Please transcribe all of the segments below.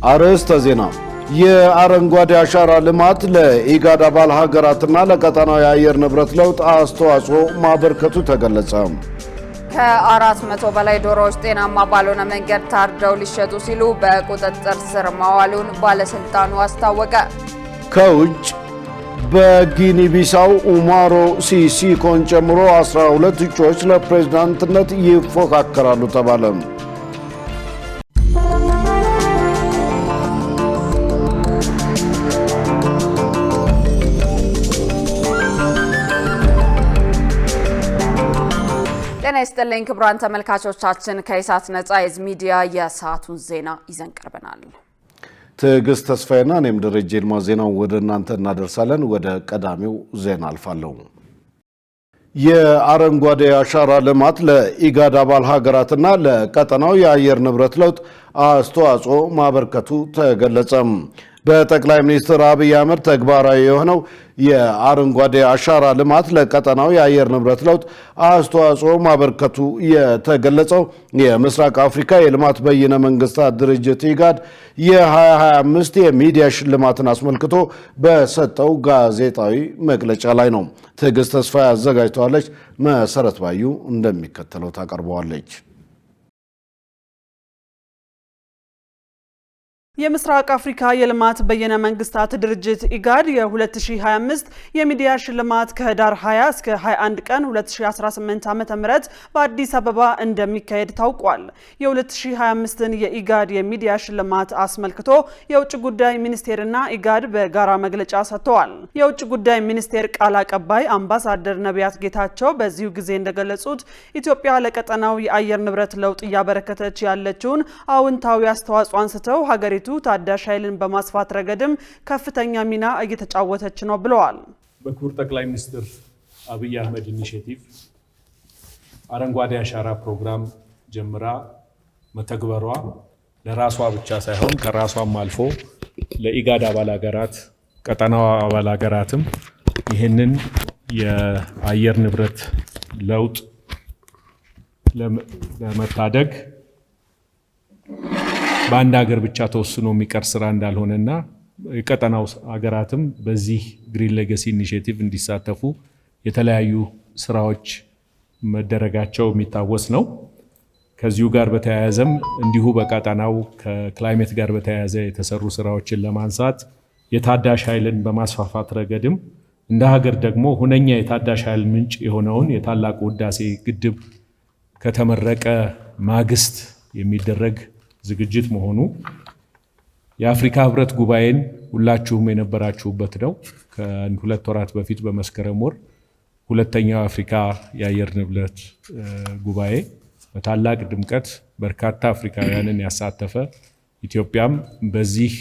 አርዕስተ ዜና። የአረንጓዴ አሻራ ልማት ለኢጋድ አባል ሀገራትና ለቀጠናው የአየር ንብረት ለውጥ አስተዋጽኦ ማበርከቱ ተገለጸ። ከ400 በላይ ዶሮዎች ጤናማ ባልሆነ መንገድ ታርደው ሊሸጡ ሲሉ በቁጥጥር ስር መዋሉን ባለስልጣኑ አስታወቀ። ከውጭ በጊኒ ቢሳው ኡማሮ ሲሲኮን ጨምሮ 12 እጩዎች ለፕሬዝዳንትነት ይፎካከራሉ ተባለ። ጤና ይስጥልኝ ክቡራን ተመልካቾቻችን፣ ከኢሳት ነጻ ሚዲያ የሰዓቱን ዜና ይዘን ቀርበናል። ትዕግስት ተስፋዬና እኔም ደረጀ ይልማ ዜናው ወደ እናንተ እናደርሳለን። ወደ ቀዳሚው ዜና አልፋለሁ። የአረንጓዴ አሻራ ልማት ለኢጋድ አባል ሀገራትና ለቀጠናው የአየር ንብረት ለውጥ አስተዋጽኦ ማበርከቱ ተገለጸ። በጠቅላይ ሚኒስትር አብይ አህመድ ተግባራዊ የሆነው የአረንጓዴ አሻራ ልማት ለቀጠናው የአየር ንብረት ለውጥ አስተዋጽኦ ማበርከቱ የተገለጸው የምስራቅ አፍሪካ የልማት በይነ መንግስታት ድርጅት ኢጋድ የ2025 የሚዲያ ሽልማትን አስመልክቶ በሰጠው ጋዜጣዊ መግለጫ ላይ ነው። ትዕግስት ተስፋዬ አዘጋጅተዋለች። መሰረት ባዩ እንደሚከተለው ታቀርበዋለች። የምስራቅ አፍሪካ የልማት በየነ መንግስታት ድርጅት ኢጋድ የ2025 የሚዲያ ሽልማት ከህዳር 20 እስከ 21 ቀን 2018 ዓ.ም በአዲስ አበባ እንደሚካሄድ ታውቋል። የ2025ን የኢጋድ የሚዲያ ሽልማት አስመልክቶ የውጭ ጉዳይ ሚኒስቴርና ኢጋድ በጋራ መግለጫ ሰጥተዋል። የውጭ ጉዳይ ሚኒስቴር ቃል አቀባይ አምባሳደር ነቢያት ጌታቸው በዚሁ ጊዜ እንደገለጹት ኢትዮጵያ ለቀጠናው የአየር ንብረት ለውጥ እያበረከተች ያለችውን አዎንታዊ አስተዋጽኦ አንስተው ሀገሪቱ ታዳሽ ኃይልን በማስፋት ረገድም ከፍተኛ ሚና እየተጫወተች ነው ብለዋል። በክቡር ጠቅላይ ሚኒስትር አብይ አህመድ ኢኒሼቲቭ አረንጓዴ አሻራ ፕሮግራም ጀምራ መተግበሯ ለራሷ ብቻ ሳይሆን ከራሷም አልፎ ለኢጋድ አባል ሀገራት ቀጠናው አባል ሀገራትም ይህንን የአየር ንብረት ለውጥ ለመታደግ በአንድ ሀገር ብቻ ተወስኖ የሚቀር ስራ እንዳልሆነና የቀጠናው ሀገራትም በዚህ ግሪን ሌጋሲ ኢኒሼቲቭ እንዲሳተፉ የተለያዩ ስራዎች መደረጋቸው የሚታወስ ነው። ከዚሁ ጋር በተያያዘም እንዲሁ በቀጠናው ከክላይሜት ጋር በተያያዘ የተሰሩ ስራዎችን ለማንሳት የታዳሽ ኃይልን በማስፋፋት ረገድም እንደ ሀገር ደግሞ ሁነኛ የታዳሽ ኃይል ምንጭ የሆነውን የታላቁ ህዳሴ ግድብ ከተመረቀ ማግስት የሚደረግ ዝግጅት መሆኑ የአፍሪካ ህብረት ጉባኤን ሁላችሁም የነበራችሁበት ነው። ከሁለት ወራት በፊት በመስከረም ወር ሁለተኛው የአፍሪካ የአየር ንብረት ጉባኤ በታላቅ ድምቀት በርካታ አፍሪካውያንን ያሳተፈ ኢትዮጵያም በዚህ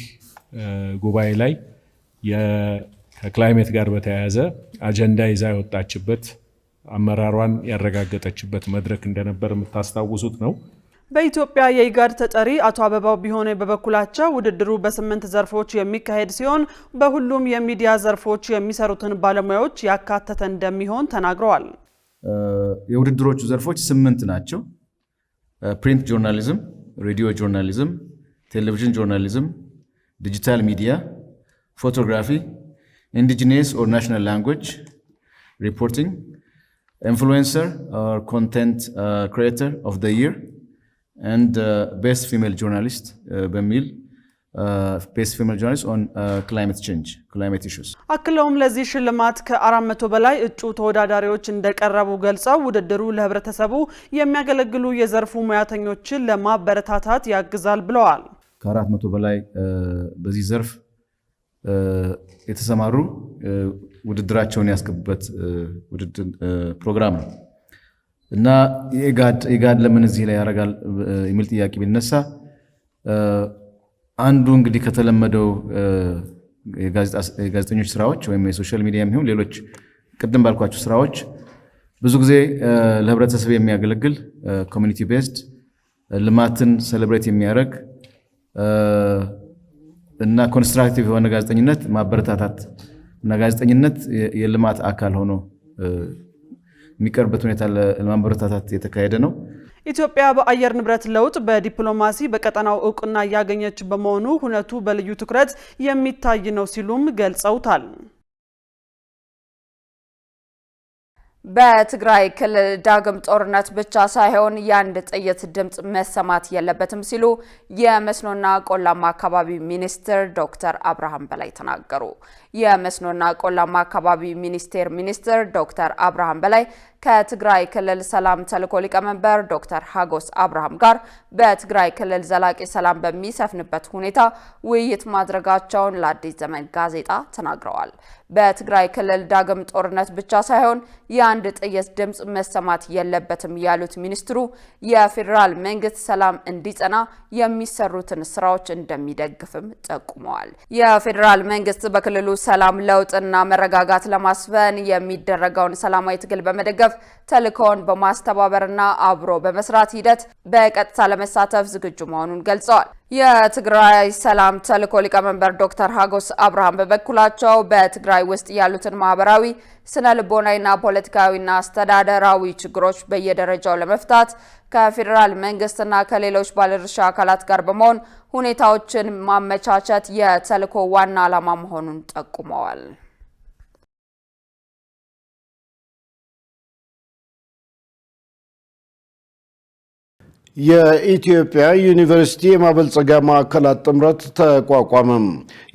ጉባኤ ላይ ከክላይሜት ጋር በተያያዘ አጀንዳ ይዛ የወጣችበት አመራሯን ያረጋገጠችበት መድረክ እንደነበር የምታስታውሱት ነው። በኢትዮጵያ የኢጋድ ተጠሪ አቶ አበባው ቢሆነ በበኩላቸው ውድድሩ በ8 ዘርፎች የሚካሄድ ሲሆን በሁሉም የሚዲያ ዘርፎች የሚሰሩትን ባለሙያዎች ያካተተ እንደሚሆን ተናግረዋል። የውድድሮቹ ዘርፎች 8 ናቸው። ፕሪንት ጆርናሊዝም፣ ሬዲዮ ጆርናሊዝም፣ ቴሌቪዥን ጆርናሊዝም፣ ዲጂታል ሚዲያ፣ ፎቶግራፊ፣ ኢንዲጂነስ ኦር ናሽናል ላንጉዌጅ ሪፖርቲንግ፣ ኢንፍሉዌንሰር ኦር ኮንቴንት ክሪኤተር ኦፍ ዘ ይር and best female journalist በሚል best female journalist on climate change climate issues። አክለውም ለዚህ ሽልማት ከ400 በላይ እጩ ተወዳዳሪዎች እንደቀረቡ ገልጸው ውድድሩ ለህብረተሰቡ የሚያገለግሉ የዘርፉ ሙያተኞችን ለማበረታታት ያግዛል ብለዋል። ከ400 በላይ በዚህ ዘርፍ የተሰማሩ ውድድራቸውን ያስገቡበት ውድድር ፕሮግራም ነው እና ኢጋድ ለምን እዚህ ላይ ያደርጋል የሚል ጥያቄ ቢነሳ አንዱ እንግዲህ ከተለመደው የጋዜጠኞች ስራዎች ወይም የሶሻል ሚዲያም ይሁን ሌሎች ቅድም ባልኳቸው ስራዎች ብዙ ጊዜ ለህብረተሰብ የሚያገለግል ኮሚኒቲ ቤዝድ ልማትን ሴሌብሬት የሚያደርግ እና ኮንስትራክቲቭ የሆነ ጋዜጠኝነት ማበረታታት እና ጋዜጠኝነት የልማት አካል ሆኖ የሚቀርበት ሁኔታ ለማበረታታት የተካሄደ ነው። ኢትዮጵያ በአየር ንብረት ለውጥ በዲፕሎማሲ በቀጠናው እውቅና እያገኘች በመሆኑ ሁነቱ በልዩ ትኩረት የሚታይ ነው ሲሉም ገልጸውታል። በትግራይ ክልል ዳግም ጦርነት ብቻ ሳይሆን የአንድ ጥይት ድምጽ መሰማት የለበትም ሲሉ የመስኖና ቆላማ አካባቢ ሚኒስትር ዶክተር አብርሃም በላይ ተናገሩ። የመስኖና ቆላማ አካባቢ ሚኒስትር ዶክተር አብርሃም በላይ ከትግራይ ክልል ሰላም ተልዕኮ ሊቀመንበር ዶክተር ሀጎስ አብርሃም ጋር በትግራይ ክልል ዘላቂ ሰላም በሚሰፍንበት ሁኔታ ውይይት ማድረጋቸውን ለአዲስ ዘመን ጋዜጣ ተናግረዋል። በትግራይ ክልል ዳግም ጦርነት ብቻ ሳይሆን የአንድ ጥይት ድምጽ መሰማት የለበትም ያሉት ሚኒስትሩ የፌዴራል መንግስት ሰላም እንዲጸና የሚሰሩትን ስራዎች እንደሚደግፍም ጠቁመዋል። የፌዴራል መንግስት በክልሉ ሰላም ለውጥና መረጋጋት ለማስፈን የሚደረገውን ሰላማዊ ትግል በመደገፍ ተልዕኮውን በማስተባበርና አብሮ በመስራት ሂደት በቀጥታ ለመሳተፍ ዝግጁ መሆኑን ገልጸዋል። የትግራይ ሰላም ተልዕኮ ሊቀመንበር ዶክተር ሀጎስ አብርሃም በበኩላቸው በትግራይ ውስጥ ያሉትን ማህበራዊ፣ ስነ ልቦናዊና ፖለቲካዊና አስተዳደራዊ ችግሮች በየደረጃው ለመፍታት ከፌዴራል መንግስትና ከሌሎች ባለድርሻ አካላት ጋር በመሆን ሁኔታዎችን ማመቻቸት የተልዕኮ ዋና ዓላማ መሆኑን ጠቁመዋል። የኢትዮጵያ ዩኒቨርሲቲ የማበልጸጊያ ማዕከላት ጥምረት ተቋቋመም።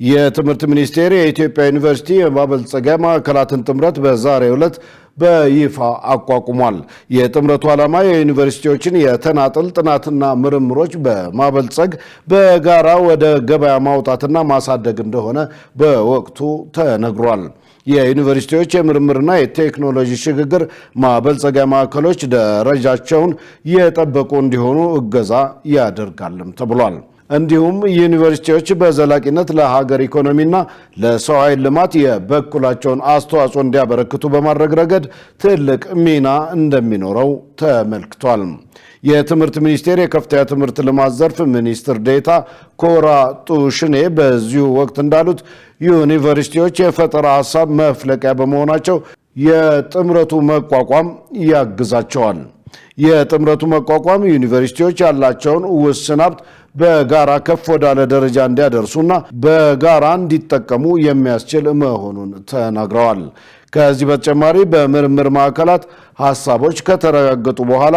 የትምህርት ሚኒስቴር የኢትዮጵያ ዩኒቨርሲቲ የማበልጸጊያ ማዕከላትን ጥምረት በዛሬው ዕለት በይፋ አቋቁሟል። የጥምረቱ ዓላማ የዩኒቨርሲቲዎችን የተናጠል ጥናትና ምርምሮች በማበልጸግ በጋራ ወደ ገበያ ማውጣትና ማሳደግ እንደሆነ በወቅቱ ተነግሯል። የዩኒቨርሲቲዎች የምርምርና የቴክኖሎጂ ሽግግር ማበልጸጊያ ማዕከሎች ደረጃቸውን የጠበቁ እንዲሆኑ እገዛ ያደርጋልም ተብሏል። እንዲሁም ዩኒቨርሲቲዎች በዘላቂነት ለሀገር ኢኮኖሚና ለሰው ኃይል ልማት የበኩላቸውን አስተዋጽኦ እንዲያበረክቱ በማድረግ ረገድ ትልቅ ሚና እንደሚኖረው ተመልክቷል። የትምህርት ሚኒስቴር የከፍተኛ ትምህርት ልማት ዘርፍ ሚኒስትር ዴኤታ ኮራ ጡሽኔ በዚሁ ወቅት እንዳሉት ዩኒቨርሲቲዎች የፈጠራ ሀሳብ መፍለቂያ በመሆናቸው የጥምረቱ መቋቋም ያግዛቸዋል። የጥምረቱ መቋቋም ዩኒቨርሲቲዎች ያላቸውን ውስን ሀብት በጋራ ከፍ ወዳለ ደረጃ እንዲያደርሱና በጋራ እንዲጠቀሙ የሚያስችል መሆኑን ተናግረዋል። ከዚህ በተጨማሪ በምርምር ማዕከላት ሀሳቦች ከተረጋገጡ በኋላ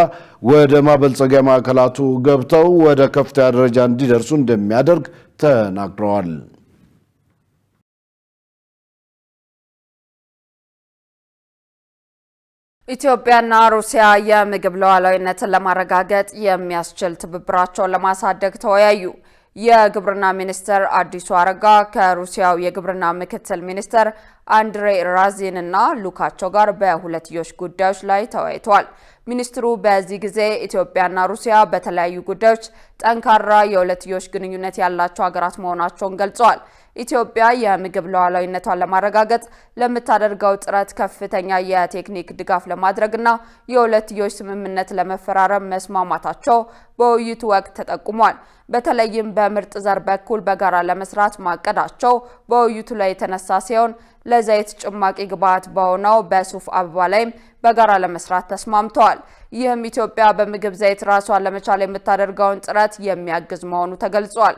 ወደ ማበልጸጊያ ማዕከላቱ ገብተው ወደ ከፍተኛ ደረጃ እንዲደርሱ እንደሚያደርግ ተናግረዋል። ኢትዮጵያና ሩሲያ የምግብ ሉዓላዊነትን ለማረጋገጥ የሚያስችል ትብብራቸውን ለማሳደግ ተወያዩ። የግብርና ሚኒስትር አዲሱ አረጋ ከሩሲያው የግብርና ምክትል ሚኒስትር አንድሬ ራዚን እና ሉካቸው ጋር በሁለትዮሽ ጉዳዮች ላይ ተወያይተዋል። ሚኒስትሩ በዚህ ጊዜ ኢትዮጵያና ሩሲያ በተለያዩ ጉዳዮች ጠንካራ የሁለትዮሽ ግንኙነት ያላቸው ሀገራት መሆናቸውን ገልጸዋል። ኢትዮጵያ የምግብ ሉዓላዊነቷን ለማረጋገጥ ለምታደርገው ጥረት ከፍተኛ የቴክኒክ ድጋፍ ለማድረግና የሁለትዮሽ ስምምነት ለመፈራረም መስማማታቸው በውይይቱ ወቅት ተጠቁሟል። በተለይም በምርጥ ዘር በኩል በጋራ ለመስራት ማቀዳቸው በውይይቱ ላይ የተነሳ ሲሆን ለዘይት ጭማቂ ግብዓት በሆነው በሱፍ አበባ ላይም በጋራ ለመስራት ተስማምተዋል። ይህም ኢትዮጵያ በምግብ ዘይት ራሷን ለመቻል የምታደርገውን ጥረት የሚያግዝ መሆኑ ተገልጿል።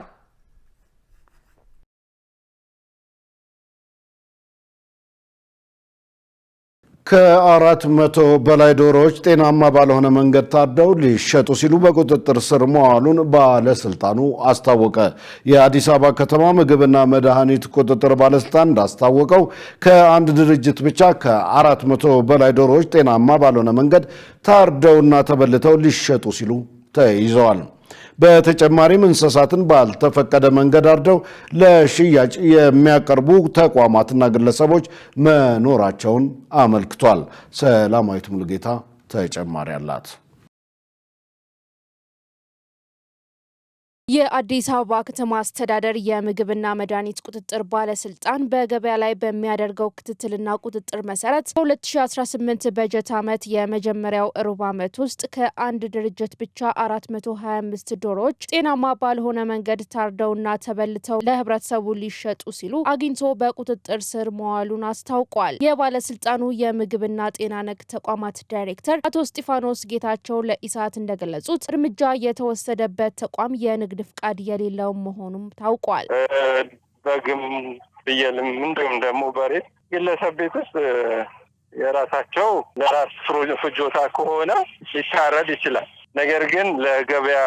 ከ400 በላይ ዶሮዎች ጤናማ ባልሆነ መንገድ ታርደው ሊሸጡ ሲሉ በቁጥጥር ስር መዋሉን ባለስልጣኑ አስታወቀ። የአዲስ አበባ ከተማ ምግብና መድኃኒት ቁጥጥር ባለስልጣን እንዳስታወቀው ከአንድ ድርጅት ብቻ ከ400 በላይ ዶሮዎች ጤናማ ባልሆነ መንገድ ታርደውና ተበልተው ሊሸጡ ሲሉ ተይዘዋል። በተጨማሪም እንስሳትን ባልተፈቀደ መንገድ አርደው ለሽያጭ የሚያቀርቡ ተቋማትና ግለሰቦች መኖራቸውን አመልክቷል። ሰላማዊት ሙሉጌታ ተጨማሪ አላት። የአዲስ አበባ ከተማ አስተዳደር የምግብና መድኃኒት ቁጥጥር ባለስልጣን በገበያ ላይ በሚያደርገው ክትትልና ቁጥጥር መሰረት በ2018 በጀት ዓመት የመጀመሪያው ሩብ ዓመት ውስጥ ከአንድ ድርጅት ብቻ 425 ዶሮዎች ጤናማ ባልሆነ መንገድ ታርደውና ተበልተው ለህብረተሰቡ ሊሸጡ ሲሉ አግኝቶ በቁጥጥር ስር መዋሉን አስታውቋል። የባለስልጣኑ የምግብና ጤና ነክ ተቋማት ዳይሬክተር አቶ እስጢፋኖስ ጌታቸው ለኢሳት እንደገለጹት እርምጃ የተወሰደበት ተቋም የንግድ ፍቃድ የሌለው መሆኑም ታውቋል። በግም ፍየልም እንዲሁም ደግሞ በሬ ግለሰብ ቤት ውስጥ የራሳቸው ለራስ ፍጆታ ከሆነ ሊታረድ ይችላል። ነገር ግን ለገበያ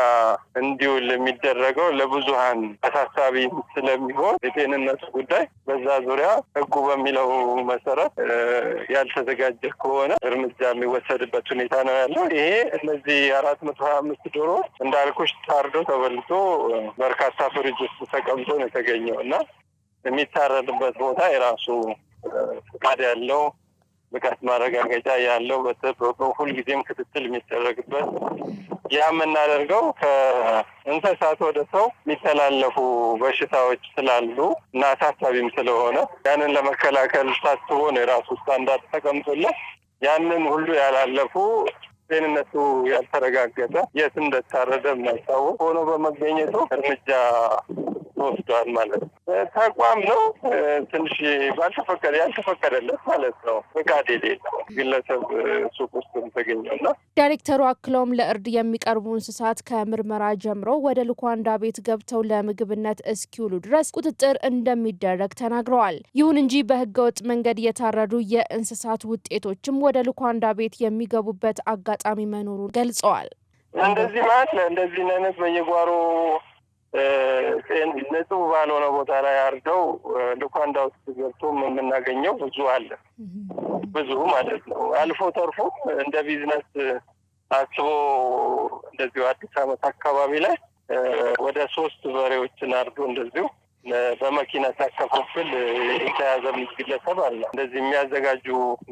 እንዲውል የሚደረገው ለብዙሃን አሳሳቢ ስለሚሆን የጤንነቱ ጉዳይ በዛ ዙሪያ ሕጉ በሚለው መሰረት ያልተዘጋጀ ከሆነ እርምጃ የሚወሰድበት ሁኔታ ነው ያለው። ይሄ እነዚህ 425 ዶሮ እንዳልኩሽ ታርዶ ተበልቶ በርካታ ፍሪጅ ውስጥ ተቀምጦ ነው የተገኘው እና የሚታረድበት ቦታ የራሱ ፍቃድ ያለው ብቃት ማረጋገጫ ያለው ሁልጊዜም ክትትል የሚደረግበት ያ የምናደርገው ከእንስሳት ወደ ሰው የሚተላለፉ በሽታዎች ስላሉ እና አሳሳቢም ስለሆነ ያንን ለመከላከል ታስቦ ነው የራሱ ስታንዳርድ ተቀምጦለት ያንን ሁሉ ያላለፉ ጤንነቱ ያልተረጋገጠ የት እንደታረደ የማይታወቅ ሆኖ በመገኘቱ እርምጃ ወስዷል ማለት ነው። ተቋም ነው ትንሽ ያልተፈቀደለት ማለት ነው። ፍቃድ የሌለው ግለሰብ ሱቅ ውስጥ ተገኘውና ዳይሬክተሩ አክለውም ለእርድ የሚቀርቡ እንስሳት ከምርመራ ጀምሮ ወደ ልኳንዳ ቤት ገብተው ለምግብነት እስኪውሉ ድረስ ቁጥጥር እንደሚደረግ ተናግረዋል። ይሁን እንጂ በህገወጥ መንገድ የታረዱ የእንስሳት ውጤቶችም ወደ ልኳንዳ ቤት የሚገቡበት አጋጣሚ መኖሩን ገልጸዋል። እንደዚህ አይነት በየጓሮ ንጹህ ባልሆነ ቦታ ላይ አርደው ልኳንዳ ውስጥ ገብቶ የምናገኘው ብዙ ማለት ነው። አልፎ ተርፎ እንደ ቢዝነስ አስቦ እንደዚሁ አዲስ ዓመት አካባቢ ላይ ወደ 3 በሬዎችን አርዶ እንደዚሁ በመኪና ሲያከፋፍል የተያዘ ግለሰብ አለ። እንደዚህ የሚያዘጋጁ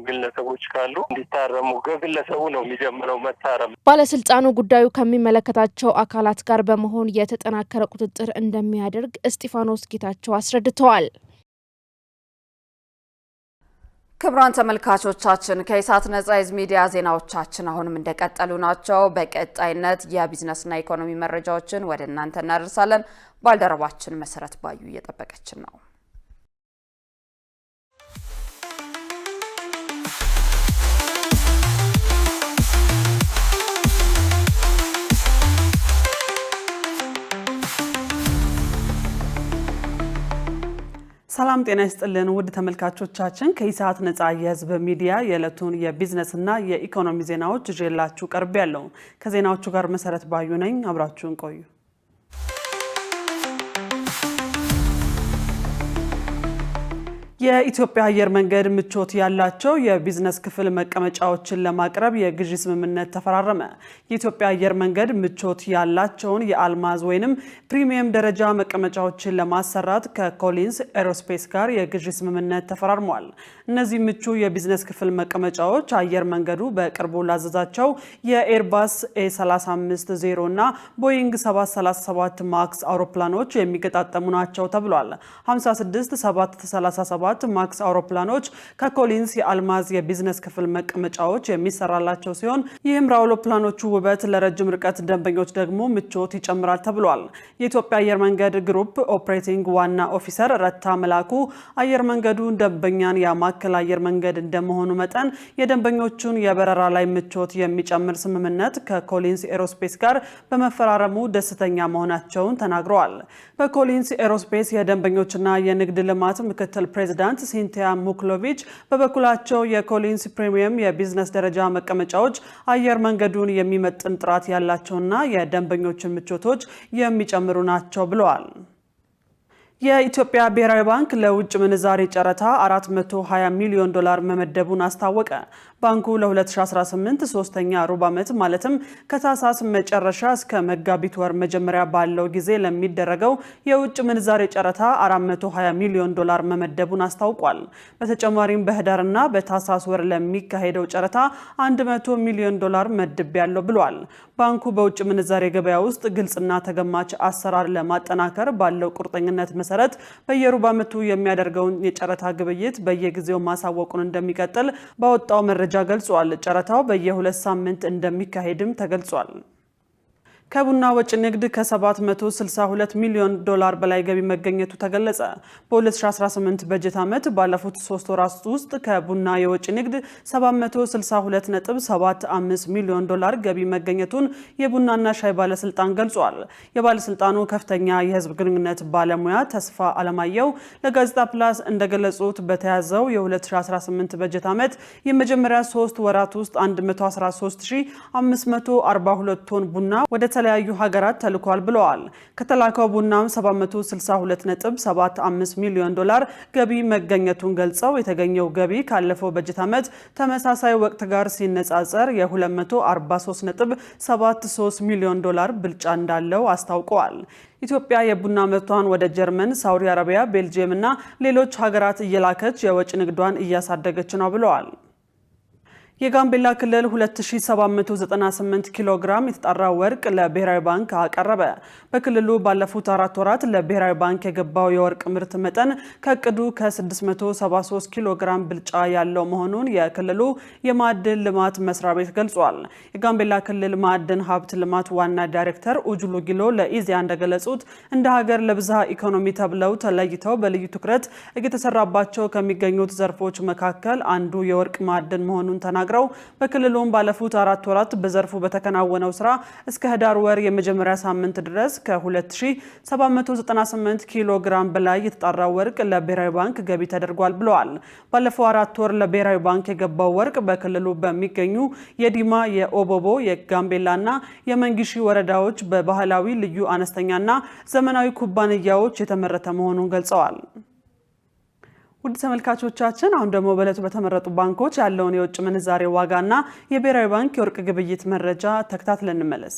ግለሰቦች ካሉ እንዲታረሙ ከግለሰቡ ነው የሚጀምረው መታረም። ባለስልጣኑ ጉዳዩ ከሚመለከታቸው አካላት ጋር በመሆን የተጠናከረ ቁጥጥር እንደሚያደርግ እስጢፋኖስ ጌታቸው አስረድተዋል። ክቡራን ተመልካቾቻችን ከኢሳት ነጻ ሚዲያ ዜናዎቻችን አሁንም እንደቀጠሉ ናቸው። በቀጣይነት የቢዝነስና ኢኮኖሚ መረጃዎችን ወደ እናንተ እናደርሳለን። ባልደረባችን መሰረት ባዩ እየጠበቀችን ነው። ሰላም ጤና ይስጥልን ውድ ተመልካቾቻችን ከኢሳት ነጻ የህዝብ ሚዲያ የዕለቱን የቢዝነስና የኢኮኖሚ ዜናዎች ይዤላችሁ ቀርቤያለሁ። ከዜናዎቹ ጋር መሰረት ባዩ ነኝ። አብራችሁን ቆዩ። የኢትዮጵያ አየር መንገድ ምቾት ያላቸው የቢዝነስ ክፍል መቀመጫዎችን ለማቅረብ የግዢ ስምምነት ተፈራረመ። የኢትዮጵያ አየር መንገድ ምቾት ያላቸውን የአልማዝ ወይንም ፕሪሚየም ደረጃ መቀመጫዎችን ለማሰራት ከኮሊንስ ኤሮስፔስ ጋር የግዢ ስምምነት ተፈራርሟል። እነዚህ ምቹ የቢዝነስ ክፍል መቀመጫዎች አየር መንገዱ በቅርቡ ላዘዛቸው የኤርባስ A350 እና ቦይንግ 737 ማክስ አውሮፕላኖች የሚገጣጠሙ ናቸው ተብሏል። 56737 ማክስ አውሮፕላኖች ከኮሊንስ የአልማዝ የቢዝነስ ክፍል መቀመጫዎች የሚሰራላቸው ሲሆን ይህም ለአውሮፕላኖቹ ውበት፣ ለረጅም ርቀት ደንበኞች ደግሞ ምቾት ይጨምራል ተብሏል። የኢትዮጵያ አየር መንገድ ግሩፕ ኦፕሬቲንግ ዋና ኦፊሰር ረታ መላኩ አየር መንገዱ ደንበኛን ያማከለ አየር መንገድ እንደመሆኑ መጠን የደንበኞቹን የበረራ ላይ ምቾት የሚጨምር ስምምነት ከኮሊንስ ኤሮስፔስ ጋር በመፈራረሙ ደስተኛ መሆናቸውን ተናግረዋል። በኮሊንስ ኤሮስፔስ የደንበኞችና የንግድ ልማት ምክትል ፕሬዝዳንት ሲንቲያ ሙክሎቪች በበኩላቸው የኮሊንስ ፕሪሚየም የቢዝነስ ደረጃ መቀመጫዎች አየር መንገዱን የሚመጥን ጥራት ያላቸውና የደንበኞችን ምቾቶች የሚጨምሩ ናቸው ብለዋል። የኢትዮጵያ ብሔራዊ ባንክ ለውጭ ምንዛሪ ጨረታ $420 ሚሊዮን መመደቡን አስታወቀ። ባንኩ ለ2018 ሶስተኛ ሩብ ዓመት ማለትም ከታህሳስ መጨረሻ እስከ መጋቢት ወር መጀመሪያ ባለው ጊዜ ለሚደረገው የውጭ ምንዛሬ ጨረታ 420 ሚሊዮን ዶላር መመደቡን አስታውቋል። በተጨማሪም በህዳርና በታህሳስ ወር ለሚካሄደው ጨረታ 100 ሚሊዮን ዶላር መድቤያለሁ ብሏል። ባንኩ በውጭ ምንዛሬ ገበያ ውስጥ ግልጽና ተገማች አሰራር ለማጠናከር ባለው ቁርጠኝነት መሰረት በየሩብ ዓመቱ የሚያደርገውን የጨረታ ግብይት በየጊዜው ማሳወቁን እንደሚቀጥል ባወጣው መረጃ ገልጿል። ጨረታው በየ2 ሳምንት እንደሚካሄድም ተገልጿል። ከቡና ወጪ ንግድ ከ762 ሚሊዮን ዶላር በላይ ገቢ መገኘቱ ተገለጸ። በ2018 በጀት ዓመት ባለፉት 3 ወራት ውስጥ ከቡና የወጪ ንግድ 762.75 ሚሊዮን ዶላር ገቢ መገኘቱን የቡናና ሻይ ባለስልጣን ገልጿል። የባለስልጣኑ ከፍተኛ የህዝብ ግንኙነት ባለሙያ ተስፋ አለማየሁ ለጋዜጣ ፕላስ እንደገለጹት በተያዘው የ2018 በጀት ዓመት የመጀመሪያ 3 ወራት ውስጥ 113542 ቶን ቡና ወደ ተለያዩ ሀገራት ተልኳል ብለዋል። ከተላከው ቡናም 762.75 ሚሊዮን ዶላር ገቢ መገኘቱን ገልጸው የተገኘው ገቢ ካለፈው በጀት ዓመት ተመሳሳይ ወቅት ጋር ሲነጻጸር የ243.73 ሚሊዮን ዶላር ብልጫ እንዳለው አስታውቀዋል። ኢትዮጵያ የቡና ምርቷን ወደ ጀርመን፣ ሳውዲ አረቢያ፣ ቤልጂየም እና ሌሎች ሀገራት እየላከች የወጪ ንግዷን እያሳደገች ነው ብለዋል። የጋምቤላ ክልል 2798 ኪሎ ግራም የተጣራ ወርቅ ለብሔራዊ ባንክ አቀረበ። በክልሉ ባለፉት 4 ወራት ለብሔራዊ ባንክ የገባው የወርቅ ምርት መጠን ከእቅዱ ከ673 ኪሎ ግራም ብልጫ ያለው መሆኑን የክልሉ የማዕድን ልማት መስሪያ ቤት ገልጿል። የጋምቤላ ክልል ማዕድን ሀብት ልማት ዋና ዳይሬክተር ኡጁሉ ጊሎ ለኢዜአ እንደገለጹት እንደ ሀገር ለብዝሃ ኢኮኖሚ ተብለው ተለይተው በልዩ ትኩረት እየተሰራባቸው ከሚገኙት ዘርፎች መካከል አንዱ የወርቅ ማዕድን መሆኑን ተናግረዋል። በክልሉም ባለፉት 4 ወራት በዘርፉ በተከናወነው ስራ እስከ ህዳር ወር የመጀመሪያ ሳምንት ድረስ ከ2798 ኪሎ ግራም በላይ የተጣራ ወርቅ ለብሔራዊ ባንክ ገቢ ተደርጓል ብለዋል። ባለፈው 4 ወር ለብሔራዊ ባንክ የገባው ወርቅ በክልሉ በሚገኙ የዲማ፣ የኦቦቦ፣ የጋምቤላና የመንጊሺ ወረዳዎች በባህላዊ ልዩ አነስተኛና ዘመናዊ ኩባንያዎች የተመረተ መሆኑን ገልጸዋል። ውድ ተመልካቾቻችን አሁን ደግሞ በዕለቱ በተመረጡ ባንኮች ያለውን የውጭ ምንዛሬ ዋጋና የብሔራዊ ባንክ የወርቅ ግብይት መረጃ ተከታትለን እንመለስ።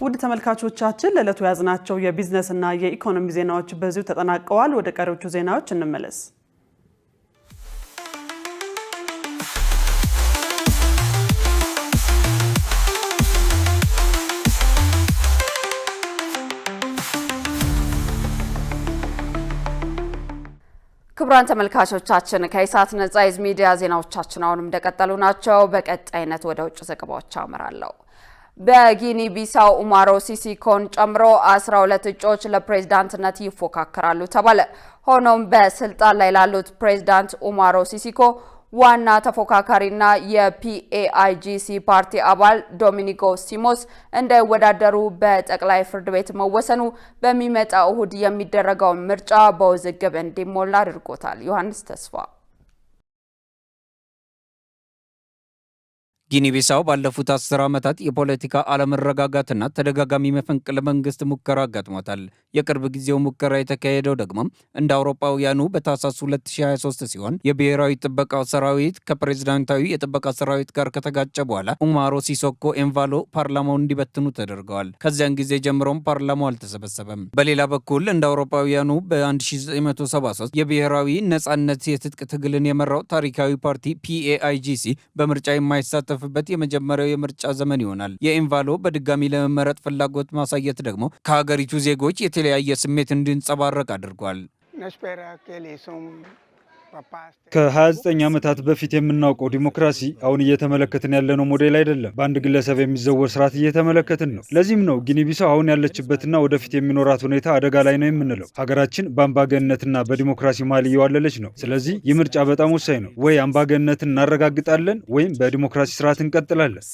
ውድ ተመልካቾቻችን ለዕለቱ ያዝናቸው የቢዝነስና የኢኮኖሚ ዜናዎች በዚሁ ተጠናቀዋል። ወደ ቀሪዎቹ ዜናዎች እንመለስ። ክቡራን ተመልካቾቻችን ከኢሳት ነጻ ሚዲያ ዜናዎቻችን አሁንም እንደቀጠሉ ናቸው። በቀጣይነት ወደ ውጭ ዘገባዎች አመራለሁ። በጊኒ ቢሳው ኡማሮ ሲሲኮን ጨምሮ 12 እጩዎች ለፕሬዝዳንትነት ይፎካከራሉ ተባለ። ሆኖም በስልጣን ላይ ላሉት ፕሬዝዳንት ኡማሮ ሲሲኮ ዋና ተፎካካሪና የፒኤአይጂሲ ፓርቲ አባል ዶሚኒጎ ሲሞስ እንዳይወዳደሩ በጠቅላይ ፍርድ ቤት መወሰኑ በሚመጣው እሁድ የሚደረገው ምርጫ በውዝግብ እንዲሞላ አድርጎታል። ዮሐንስ ተስፋ ጊኒ ቢሳው ባለፉት 10 ዓመታት የፖለቲካ አለመረጋጋትና ተደጋጋሚ መፈንቅለ መንግስት ሙከራ አጋጥሟታል። የቅርብ ጊዜው ሙከራ የተካሄደው ደግሞ እንደ አውሮፓውያኑ በታህሳስ 2023 ሲሆን የብሔራዊ ጥበቃ ሰራዊት ከፕሬዝዳንታዊ የጥበቃ ሰራዊት ጋር ከተጋጨ በኋላ ኡማሮ ሲሶኮ ኤምቫሎ ፓርላማውን እንዲበትኑ ተደርገዋል። ከዚያን ጊዜ ጀምሮም ፓርላማው አልተሰበሰበም። በሌላ በኩል እንደ አውሮፓውያኑ በ1973 የብሔራዊ ነጻነት የትጥቅ ትግልን የመራው ታሪካዊ ፓርቲ ፒኤአይጂሲ በምርጫ የማይሳተፍ የሚሳተፍበት የመጀመሪያው የምርጫ ዘመን ይሆናል። የኢንቫሎ በድጋሚ ለመመረጥ ፍላጎት ማሳየት ደግሞ ከሀገሪቱ ዜጎች የተለያየ ስሜት እንዲንጸባረቅ አድርጓል። ከ29 ዓመታት በፊት የምናውቀው ዲሞክራሲ አሁን እየተመለከትን ያለነው ሞዴል አይደለም። በአንድ ግለሰብ የሚዘወር ስርዓት እየተመለከትን ነው። ለዚህም ነው ጊኒ ቢሳው አሁን ያለችበትና ወደፊት የሚኖራት ሁኔታ አደጋ ላይ ነው የምንለው። ሀገራችን በአምባገነንነትና በዲሞክራሲ መሀል እየዋለለች ነው። ስለዚህ ይህ ምርጫ በጣም ወሳኝ ነው። ወይ አምባገነንነትን እናረጋግጣለን ወይም በዲሞክራሲ ስርዓት እንቀጥላለን።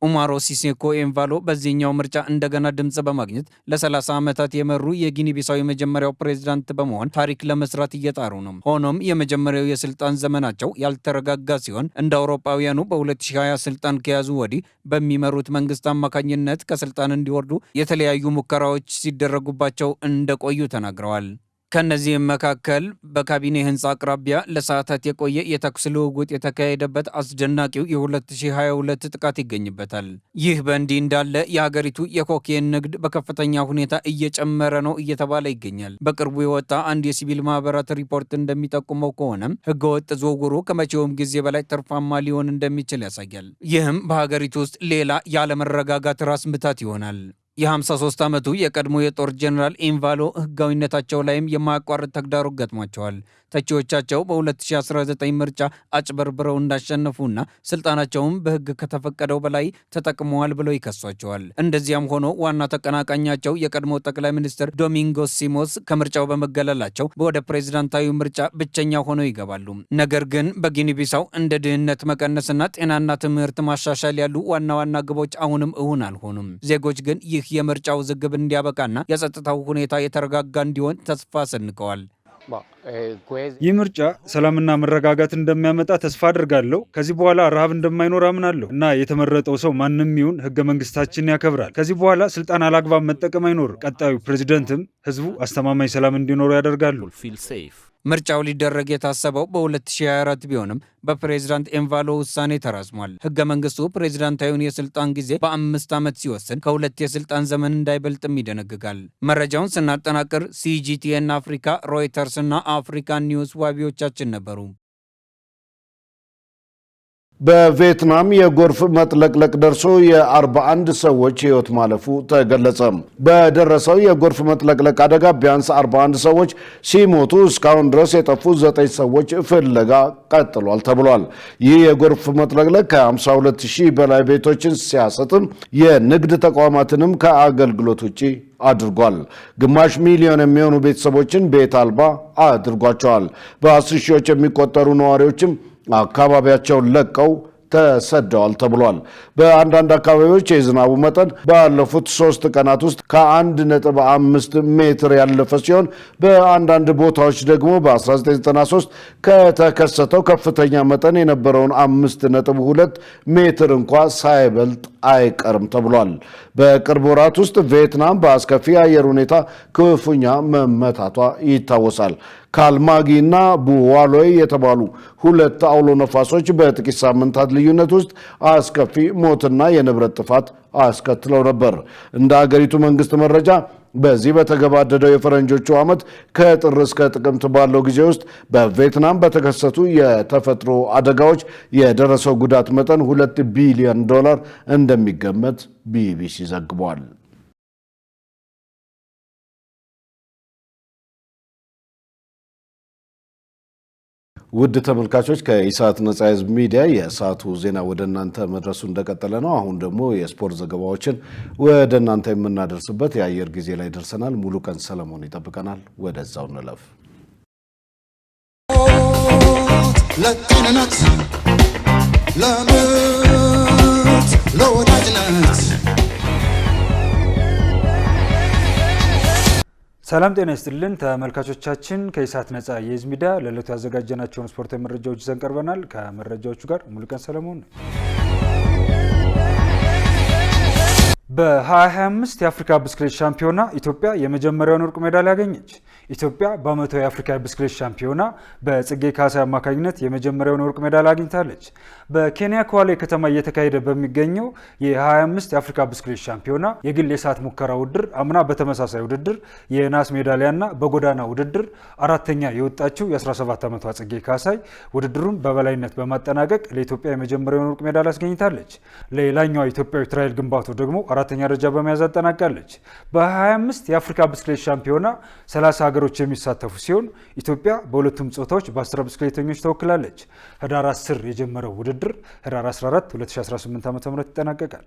ኡማሮ ሲሴኮ ኤንቫሎ በዚህኛው ምርጫ እንደገና ድምጽ በማግኘት ለ30 ዓመታት የመሩ የጊኒ ቢሳው የመጀመሪያው ፕሬዝዳንት በመሆን ታሪክ ለመስራት እየጣሩ ነው። ሆኖም የመጀመሪያው የስልጣን ዘመናቸው ያልተረጋጋ ሲሆን እንደ አውሮፓውያኑ በ2020 ስልጣን ከያዙ ወዲህ በሚመሩት መንግስት አማካኝነት ከስልጣን እንዲወርዱ የተለያዩ ሙከራዎች ሲደረጉባቸው እንደቆዩ ተናግረዋል። ከነዚህም መካከል በካቢኔ ህንፃ አቅራቢያ ለሰዓታት የቆየ የተኩስ ልውውጥ የተካሄደበት አስደናቂው የ2022 ጥቃት ይገኝበታል። ይህ በእንዲህ እንዳለ የሀገሪቱ የኮኬን ንግድ በከፍተኛ ሁኔታ እየጨመረ ነው እየተባለ ይገኛል። በቅርቡ የወጣ አንድ የሲቪል ማህበራት ሪፖርት እንደሚጠቁመው ከሆነም ህገወጥ ዝውውሩ ከመቼውም ጊዜ በላይ ትርፋማ ሊሆን እንደሚችል ያሳያል። ይህም በሀገሪቱ ውስጥ ሌላ ያለመረጋጋት ራስ ምታት ይሆናል። የ53 ዓመቱ የቀድሞ የጦር ጀኔራል ኢንቫሎ ህጋዊነታቸው ላይም የማያቋርጥ ተግዳሮት ገጥሟቸዋል። ተቺዎቻቸው በ2019 ምርጫ አጭበርብረው እንዳሸነፉና ስልጣናቸውም በህግ ከተፈቀደው በላይ ተጠቅመዋል ብለው ይከሷቸዋል። እንደዚያም ሆኖ ዋና ተቀናቃኛቸው የቀድሞ ጠቅላይ ሚኒስትር ዶሚንጎስ ሲሞስ ከምርጫው በመገለላቸው ወደ ፕሬዝዳንታዊ ምርጫ ብቸኛ ሆነው ይገባሉ። ነገር ግን በጊኒ ቢሳው እንደ ድህነት መቀነስና ጤናና ትምህርት ማሻሻል ያሉ ዋና ዋና ግቦች አሁንም እውን አልሆኑም። ዜጎች ግን ይህ የምርጫው ውዝግብ እንዲያበቃና የጸጥታው ሁኔታ የተረጋጋ እንዲሆን ተስፋ ሰንቀዋል። ይህ ምርጫ ሰላምና መረጋጋት እንደሚያመጣ ተስፋ አድርጋለሁ። ከዚህ በኋላ ረሃብ እንደማይኖር አምናለሁ እና የተመረጠው ሰው ማንም ይሁን ህገ መንግስታችንን ያከብራል። ከዚህ በኋላ ስልጣን አላግባብ መጠቀም አይኖርም። ቀጣዩ ፕሬዝደንትም ህዝቡ አስተማማኝ ሰላም እንዲኖሩ ያደርጋሉ። ምርጫው ሊደረግ የታሰበው በ2024 ቢሆንም በፕሬዝዳንት ኤንቫሎ ውሳኔ ተራዝሟል። ህገ መንግስቱ ፕሬዝዳንታዊውን የስልጣን ጊዜ በ5 ዓመት ሲወስን ከ2 የስልጣን ዘመን እንዳይበልጥም ይደነግጋል። መረጃውን ስናጠናቅር ሲጂቲኤን አፍሪካ፣ ሮይተርስ እና አፍሪካን ኒውስ ዋቢዎቻችን ነበሩ። በቪየትናም የጎርፍ መጥለቅለቅ ደርሶ የ41 ሰዎች ህይወት ማለፉ ተገለጸ። በደረሰው የጎርፍ መጥለቅለቅ አደጋ ቢያንስ 41 ሰዎች ሲሞቱ እስካሁን ድረስ የጠፉ 9 ሰዎች ፍለጋ ቀጥሏል ተብሏል። ይህ የጎርፍ መጥለቅለቅ ከ52,000 በላይ ቤቶችን ሲያሰጥም የንግድ ተቋማትንም ከአገልግሎት ውጪ አድርጓል። ግማሽ ሚሊዮን የሚሆኑ ቤተሰቦችን ቤት አልባ አድርጓቸዋል። በ10 ሺዎች የሚቆጠሩ ነዋሪዎችም አካባቢያቸውን ለቀው ተሰደዋል ተብሏል። በአንዳንድ አካባቢዎች የዝናቡ መጠን ባለፉት 3 ቀናት ውስጥ ከ1.5 ሜትር ያለፈ ሲሆን በአንዳንድ ቦታዎች ደግሞ በ1993 ከተከሰተው ከፍተኛ መጠን የነበረውን 5.2 ሜትር እንኳ ሳይበልጥ አይቀርም ተብሏል። በቅርብ ወራት ውስጥ ቪየትናም በአስከፊ አየር ሁኔታ ክፉኛ መመታቷ ይታወሳል። ካልማጊ እና ቡዋሎይ የተባሉ 2 አውሎ ነፋሶች በጥቂት ሳምንታት ልዩነት ውስጥ አስከፊ ሞትና የንብረት ጥፋት አስከትለው ነበር። እንደ አገሪቱ መንግስት መረጃ በዚህ በተገባደደው የፈረንጆቹ ዓመት ከጥር እስከ ጥቅምት ባለው ጊዜ ውስጥ በቪየትናም በተከሰቱ የተፈጥሮ አደጋዎች የደረሰው ጉዳት መጠን $2 ቢሊዮን እንደሚገመት ቢቢሲ ዘግቧል። ውድ ተመልካቾች ከኢሳት ነጻ ህዝብ ሚዲያ የሰዓቱ ዜና ወደ እናንተ መድረሱ እንደቀጠለ ነው። አሁን ደግሞ የስፖርት ዘገባዎችን ወደ እናንተ የምናደርስበት የአየር ጊዜ ላይ ደርሰናል። ሙሉ ቀን ሰለሞን ይጠብቀናል። ወደዛው እንለፍ። ለጤንነት ለምርት ለወዳጅነት ሰላም ጤና ይስጥልን ተመልካቾቻችን፣ ከኢሳት ነጻ የህዝብ ሚዲያ ለዕለቱ ያዘጋጀናቸውን ስፖርታዊ መረጃዎች ይዘን ቀርበናል። ከመረጃዎቹ ጋር ሙሉቀን ሰለሞን። በ2025 የአፍሪካ ብስክሌት ሻምፒዮና ኢትዮጵያ የመጀመሪያውን ወርቅ ሜዳሊያ ያገኘች። ኢትዮጵያ በዓመቱ የአፍሪካ ብስክሌት ሻምፒዮና በጽጌ ካሳይ አማካኝነት የመጀመሪያውን ወርቅ ሜዳሊያ አግኝታለች። በኬንያ ኳሌ ከተማ እየተካሄደ በሚገኘው የ25 የአፍሪካ ብስክሌት ሻምፒዮና የግል የሰዓት ሙከራ ውድድር አምና በተመሳሳይ ውድድር የናስ ሜዳሊያና በጎዳና ውድድር አራተኛ የወጣችው የ17 ዓመቷ ጽጌ ካሳይ ውድድሩን በበላይነት በማጠናቀቅ ለኢትዮጵያ የመጀመሪያውን ወርቅ ሜዳሊያ አስገኝታለች። ሌላኛዋ ኢትዮጵያዊ ትራይል ግንባቶ ደግሞ አራተኛ ደረጃ በመያዝ አጠናቃለች። በ25 የአፍሪካ ብስክሌት ሻምፒዮና 30 ሀገሮች የሚሳተፉ ሲሆን ኢትዮጵያ በሁለቱም ጾታዎች በ10 ብስክሌተኞች ተወክላለች። ህዳር 10 የጀመረው ውድድር ህዳር 14 2018 ዓ.ም ይጠናቀቃል።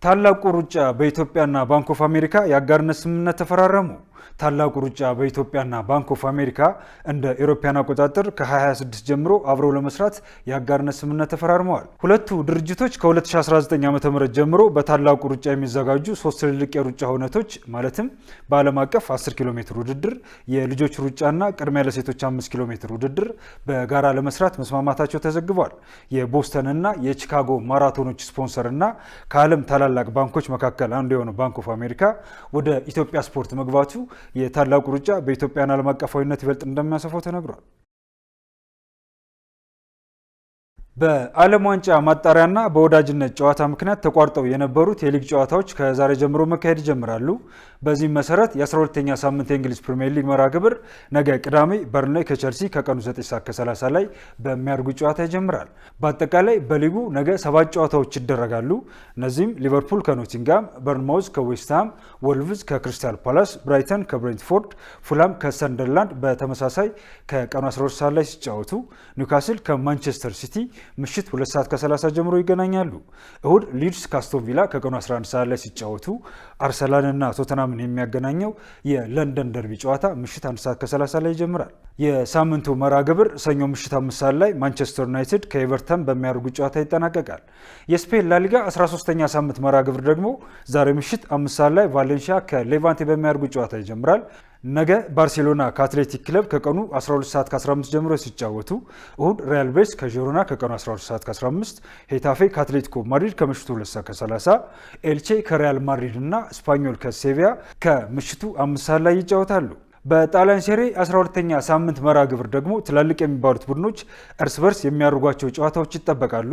ታላቁ ሩጫ በኢትዮጵያና ባንክ ኦፍ አሜሪካ የአጋርነት ስምምነት ተፈራረሙ። ታላቁ ሩጫ በኢትዮጵያና ባንክ ኦፍ አሜሪካ እንደ አውሮፓውያን አቆጣጠር ከ2026 ጀምሮ አብረው ለመስራት የአጋርነት ስምምነት ተፈራርመዋል። ሁለቱ ድርጅቶች ከ2019 ዓ.ም ጀምሮ በታላቁ ሩጫ የሚዘጋጁ 3 ትልልቅ የሩጫ ሁነቶች ማለትም በዓለም አቀፍ 10 ኪሎ ሜትር ውድድር፣ የልጆች ሩጫና ቅድሚያ ለሴቶች 5 ኪሎ ሜትር ውድድር በጋራ ለመስራት መስማማታቸው ተዘግቧል። የቦስተንና የቺካጎ ማራቶኖች ስፖንሰርና ከዓለም ታላላቅ ባንኮች መካከል አንዱ የሆነው ባንክ ኦፍ አሜሪካ ወደ ኢትዮጵያ ስፖርት መግባቱ የታላቁ ሩጫ በኢትዮጵያና ዓለም አቀፋዊነት ይበልጥ እንደሚያሰፋው ተነግሯል። በዓለም ዋንጫ ማጣሪያና በወዳጅነት ጨዋታ ምክንያት ተቋርጠው የነበሩት የሊግ ጨዋታዎች ከዛሬ ጀምሮ መካሄድ ይጀምራሉ። በዚህም መሰረት የ12ኛ ሳምንት የእንግሊዝ ፕሪሚየር ሊግ መርሃ ግብር ነገ ቅዳሜ በርንሌይ ከቸልሲ ከቀኑ 9:30 ላይ በሚያደርጉ ጨዋታ ይጀምራል። በአጠቃላይ በሊጉ ነገ 7 ጨዋታዎች ይደረጋሉ። እነዚህም ሊቨርፑል ከኖቲንጋም፣ በርንማውዝ ከዌስትሃም፣ ወልቭዝ ከክሪስታል ፓላስ፣ ብራይተን ከብሬንትፎርድ፣ ፉላም ከሰንደርላንድ በተመሳሳይ ከቀኑ 12 ሰዓት ላይ ሲጫወቱ፣ ኒውካስል ከማንቸስተር ሲቲ ምሽት 2:30 ጀምሮ ይገናኛሉ። እሁድ ሊድስ ካስቶን ቪላ ከቀኑ 11 ሰዓት ላይ ሲጫወቱ፣ አርሰናልና ቶተናምን የሚያገናኘው የለንደን ደርቢ ጨዋታ ምሽት 1:30 ላይ ይጀምራል። የሳምንቱ መርሃ ግብር ሰኞ ምሽት 5 ሰዓት ላይ ማንቸስተር ዩናይትድ ከኤቨርተን በሚያደርጉ ጨዋታ ይጠናቀቃል። የስፔን ላሊጋ 13ኛ ሳምንት መርሃ ግብር ደግሞ ዛሬ ምሽት 5 ሰዓት ላይ ቫሌንሺያ ከሌቫንቴ በሚያደርጉ ጨዋታ ይጀምራል። ነገ ባርሴሎና ከአትሌቲክ ክለብ ከቀኑ 12:15 ጀምሮ ሲጫወቱ፣ እሁድ ሪያል ቤስ ከዢሮና ከቀኑ 12:15፣ ሄታፌ ከአትሌቲኮ ማድሪድ ከምሽቱ 2:30፣ ኤልቼ ከሪያል ማድሪድ እና ስፓኞል ከሴቪያ ከምሽቱ 5 ሰዓት ላይ ይጫወታሉ። በጣሊያን ሴሪ 12ኛ ሳምንት መርሃ ግብር ደግሞ ትላልቅ የሚባሉት ቡድኖች እርስ በርስ የሚያደርጓቸው ጨዋታዎች ይጠበቃሉ።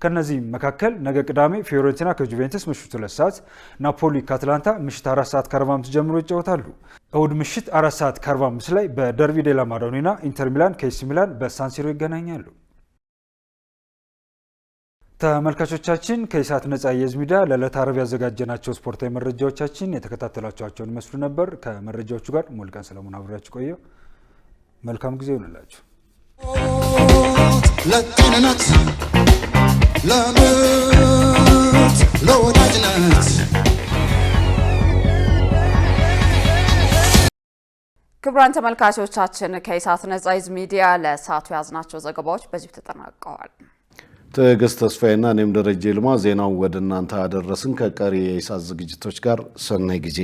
ከነዚህም መካከል ነገ ቅዳሜ ፊዮሬንቲና ከጁቬንቱስ ምሽቱ 2 ሰዓት፣ ናፖሊ ከአትላንታ ምሽት 4:45 ጀምሮ ይጫወታሉ። እሁድ ምሽት 4:45 ላይ በደርቢ ዴላ ማዶኒና ኢንተር ሚላን ከኤሲ ሚላን በሳንሲሮ ይገናኛሉ። ተመልካቾቻችን ከኢሳት ነጻ የህዝብ ሚዲያ ለዕለተ ዓርብ ያዘጋጀናቸው ስፖርታዊ መረጃዎቻችን የተከታተላችኋቸውን ይመስሉ ነበር። ከመረጃዎቹ ጋር ሞልቀን ሰለሞን አብሬያችሁ ቆየሁ። መልካም ጊዜ ይሆንላችሁ። ለጤንነት፣ ለምርት፣ ለወዳጅነት ክቡራን ተመልካቾቻችን ከኢሳት ነጻ የህዝብ ሚዲያ ለሰዓቱ ያዝናቸው ዘገባዎች በዚሁ ተጠናቀዋል። ትዕግስት ተስፋዬና እኔም ደረጀ ልማ ዜናውን ወደ እናንተ አደረስን። ከቀሪ የኢሳት ዝግጅቶች ጋር ሰናይ ጊዜ